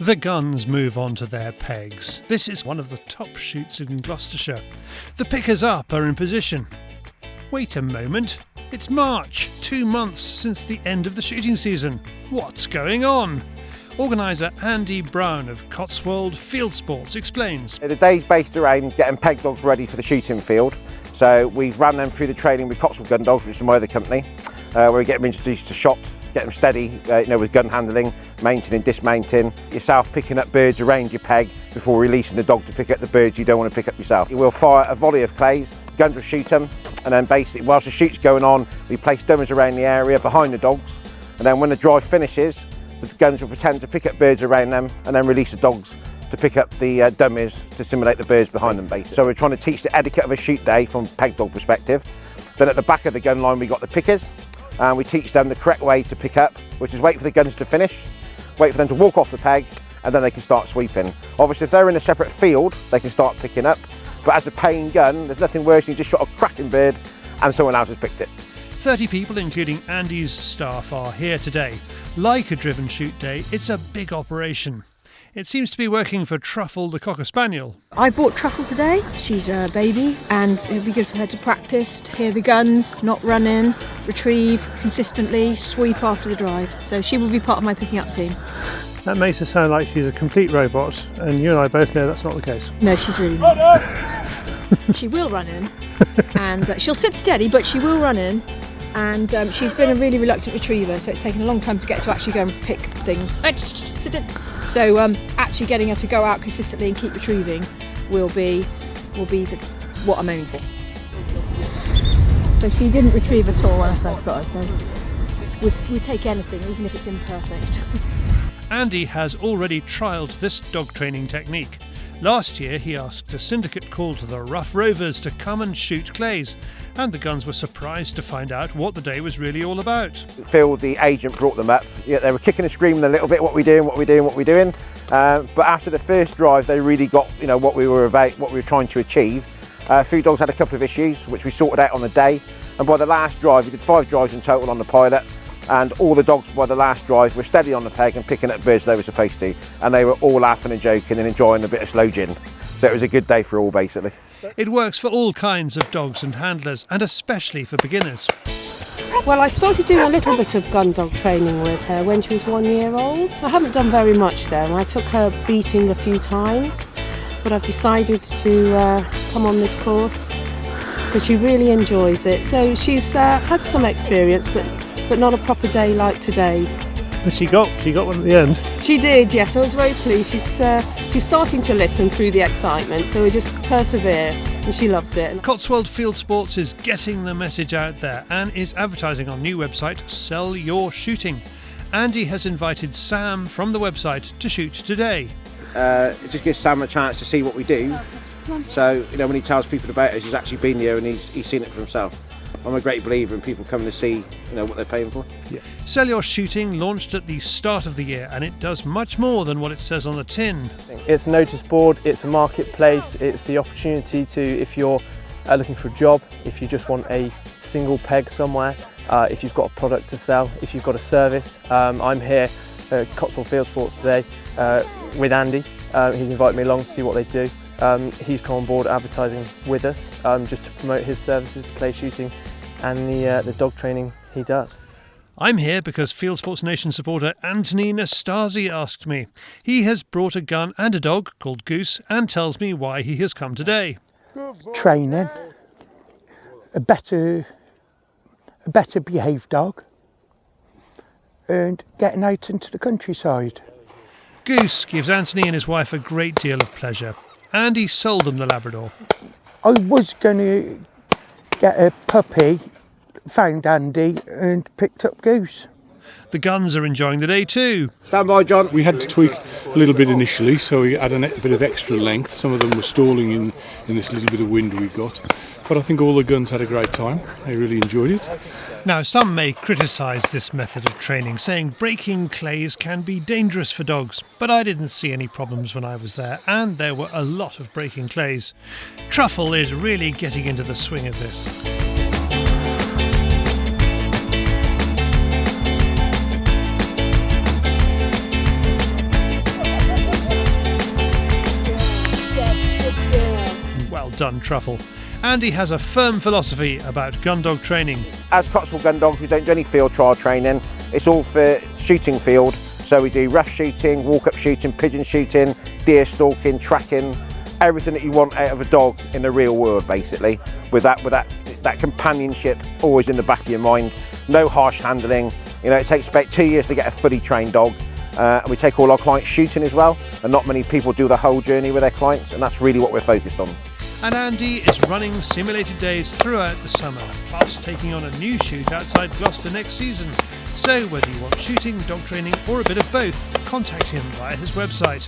The guns move on to their pegs. This is one of the top shoots in Gloucestershire. The pickers up are in position. Wait a moment, it's March, 2 months since the end of the shooting season. What's going on? Organiser Andy Brown of Cotswold Fieldsports explains. The day's based around getting peg dogs ready for the shooting field. So we've run them through the training with Cotswold Gundogs, which is my other company, where we get them introduced to shot, get them steady, with gun handling, mounting and dismounting, yourself picking up birds around your peg before releasing the dog to pick up the birds you don't want to pick up yourself. We'll fire a volley of clays, guns will shoot them, and then basically whilst the shoot's going on, we place dummies around the area behind the dogs, and then when the drive finishes, the guns will pretend to pick up birds around them and then release the dogs to pick up the dummies to simulate the birds behind them basically. So we're trying to teach the etiquette of a shoot day from peg dog perspective. Then at the back of the gun line we got the pickers, and we teach them the correct way to pick up, which is wait for the guns to finish, wait for them to walk off the peg, and then they can start sweeping. Obviously if they're in a separate field they can start picking up, but as a paying gun there's nothing worse than you just shot a cracking bird and someone else has picked it. 30 people, including Andy's staff, are here today. Like a driven shoot day, it's a big operation. It seems to be working for Truffle the Cocker Spaniel. I bought Truffle today. She's a baby and it would be good for her to practice, to hear the guns, not run in, retrieve consistently, sweep after the drive. So she will be part of my picking up team. That makes her sound like she's a complete robot, and you and I both know that's not the case. No, she's really not. She will run in and she'll sit steady, but she will run in. And she's been a really reluctant retriever, so it's taken a long time to get to actually go and pick things. So actually getting her to go out consistently and keep retrieving will be what I'm aiming for. So she didn't retrieve at all when I first got her, so we take anything, even if it's imperfect. Andy has already trialled this dog training technique. Last year he asked a syndicate called the Rough Rovers to come and shoot clays, and the guns were surprised to find out what the day was really all about. Phil, the agent, brought them up. Yeah, they were kicking and screaming a little bit, what we're doing. But after the first drive they really got what we were about, what we were trying to achieve. A few dogs had a couple of issues which we sorted out on the day, and by the last drive we did 5 drives in total on the pilot, and all the dogs by the last drive were steady on the peg and picking up birds they were supposed to, and they were all laughing and joking and enjoying a bit of slow gin. So it was a good day for all basically. It works for all kinds of dogs and handlers, and especially for beginners. Well, I started doing a little bit of gun dog training with her when she was 1 year old. I haven't done very much though. I took her beating a few times, but I've decided to come on this course because she really enjoys it. So she's had some experience, but not a proper day like today. But she got one at the end. She did, yes. I was very pleased. She's starting to listen through the excitement, so we just persevere, and she loves it. Cotswold Fieldsports is getting the message out there and is advertising on new website Sell Your Shooting. Andy has invited Sam from the website to shoot today. It just gives Sam a chance to see what we do. So when he tells people about us, he's actually been here and he's seen it for himself. I'm a great believer in people coming to see what they're paying for. Yeah. Sell Your Shooting launched at the start of the year, and it does much more than what it says on the tin. It's a notice board, it's a marketplace, it's the opportunity to, if you're looking for a job, if you just want a single peg somewhere, if you've got a product to sell, if you've got a service. I'm here at Cotswold Fieldsports today with Andy. He's invited me along to see what they do. He's come on board advertising with us just to promote his services, clay shooting and the dog training he does. I'm here because Fieldsports Nation supporter Anthony Nastasi asked me. He has brought a gun and a dog called Goose and tells me why he has come today. Training, a better behaved dog, and getting out into the countryside. Goose gives Anthony and his wife a great deal of pleasure. Andy sold them the Labrador. I was going to get a puppy, found Andy and picked up Goose. The guns are enjoying the day too. Stand by, John. We had to tweak a little bit initially, so we had a bit of extra length. Some of them were stalling in this little bit of wind we got. But I think all the guns had a great time. They really enjoyed it. Now, some may criticise this method of training, saying breaking clays can be dangerous for dogs, but I didn't see any problems when I was there, and there were a lot of breaking clays. Truffle is really getting into the swing of this. done truffle. Andy has a firm philosophy about gun dog training. As Cotswold Gun Dogs, we don't do any field trial training. It's all for shooting field. So we do rough shooting, walk-up shooting, pigeon shooting, deer stalking, tracking, everything that you want out of a dog in the real world, basically. With that companionship always in the back of your mind. No harsh handling. You know, it takes about 2 years to get a fully trained dog. And we take all our clients shooting as well. And not many people do the whole journey with their clients, and that's really what we're focused on. And Andy is running simulated days throughout the summer, plus taking on a new shoot outside Gloucester next season. So whether you want shooting, dog training or a bit of both, contact him via his website